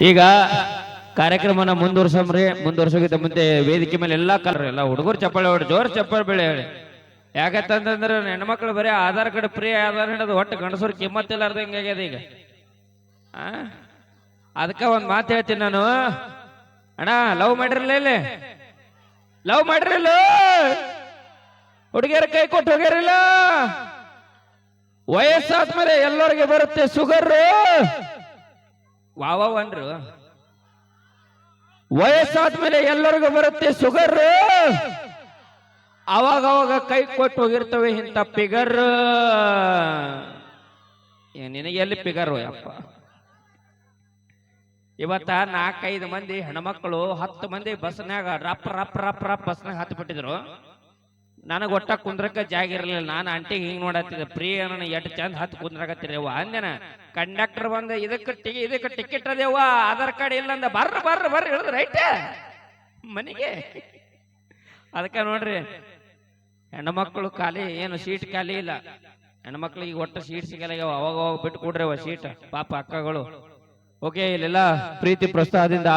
ಈಗ ಕಾರ್ಯಕ್ರಮನ ಮುಂದುವರ್ಸೋಗಿದ್ದ ಮುಂದೆ ವೇದಿಕೆ ಮೇಲೆ ಎಲ್ಲಾ ಕಲರ್ ಎಲ್ಲ ಹುಡುಗರು ಚಪ್ಪಾಳೆ ಹೊಡಿ ಜೋರ್ ಚಪ್ಪಾಳೆ ಬೆಳೆ ಹೇಳಿ. ಯಾಕಂತಂದ್ರೆ ಹೆಣ್ಮಕ್ಳು ಬರೀ ಆಧಾರ್ ಕಾರ್ಡ್ ಫ್ರೀ ಆಧಾರ್ ಹಿಡಿದು ಒಟ್ಟು ಗಂಡಸರು ಕಿಮ್ಮತ್ತಿಲ್ಲಾರ್ದು ಹಿಂಗಾಗ್ಯದ ಈಗ. ಅದಕ್ಕೆ ಒಂದ್ ಮಾತು ಹೇಳ್ತೀನಿ ನಾನು, ಅಣ್ಣ ಲವ್ ಮಾಡಿರಲಿಲ್ಲ, ಇಲ್ಲಿ ಲವ್ ಮಾಡಿರಲಿಲ್ಲ, ಹುಡುಗಿಯರ ಕೈ ಕೊಟ್ಟು ಹೋಗ್ಯಾರಿಲ್ಲ. ವಯಸ್ಸಾದ್ಮೇಲೆ ಎಲ್ಲರಿಗೆ ಬರುತ್ತೆ ಶುಗರ್. ವಾವನ್ರು ವಯಸ್ಸಾದ್ಮೇಲೆ ಎಲ್ಲರಿಗೂ ಬರುತ್ತೆ ಶುಗರ್. ಅವಾಗ ಕೈ ಕೊಟ್ಟು ಹೋಗಿರ್ತವೆ ಇಂಥ ಪಿಗರ್. ನಿನಗೆ ಎಲ್ಲಿ ಪಿಗರ್ ಯಪ್ಪ. ಇವತ್ತ 4-5 ಮಂದಿ ಹೆಣ್ಮಕ್ಳು 10 ಮಂದಿ ಬಸ್ನಾಗ ರಪ್ ರಪ್ ರಪ್ ರಪ್ ಬಸ್ನಾಗ ಹತ್ತು ಬಿಟ್ಟಿದ್ರು. ನನಗೆ ಒಟ್ಟ ಕುಂದ್ರಕ್ಕ ಜಾಗ ಇರಲಿಲ್ಲ. ನಾನು ಅಂಟಿಗೆ ಹಿಂಗ್ ನೋಡತ್ತಿದ್ದೆ, ಪ್ರಿಯ ಎಷ್ಟು ಚಂದ ಹತ್ತು ಕುಂದ್ರಾಕತ್ತೀರಿ ಅವ್ವ ಅಂದೆನ. ಕಂಡಕ್ಟರ್ ಬಂದ ಇದಕ್ಕೆ ಟಿಕೆಟ್ ಅದೇವ್ವ, ಆಧಾರ್ ಕಾರ್ಡ್ ಇಲ್ಲ ಅಂದ. ಬರ್ರಿ ಹೇಳಿದ್ರು ರೈಟ್ ಮನೆಗೆ. ಅದಕ್ಕೆ ನೋಡ್ರಿ ಹೆಣ್ಮಕ್ಳು ಖಾಲಿ ಏನು ಸೀಟ್ ಖಾಲಿ ಇಲ್ಲ. ಹೆಣ್ಮಕ್ಳಿಗೆ ಒಟ್ಟು ಸೀಟ್ ಸಿಗಲ್ಲ. ಅವಾಗ ಬಿಟ್ಟು ಕೊಡ್ರಿ ಸೀಟ್ ಪಾಪ ಅಕ್ಕಗಳು. ಓಕೆ, ಇಲ್ಲೆಲ್ಲ ಪ್ರೀತಿ ಪ್ರೋತ್ಸಾಹದಿಂದ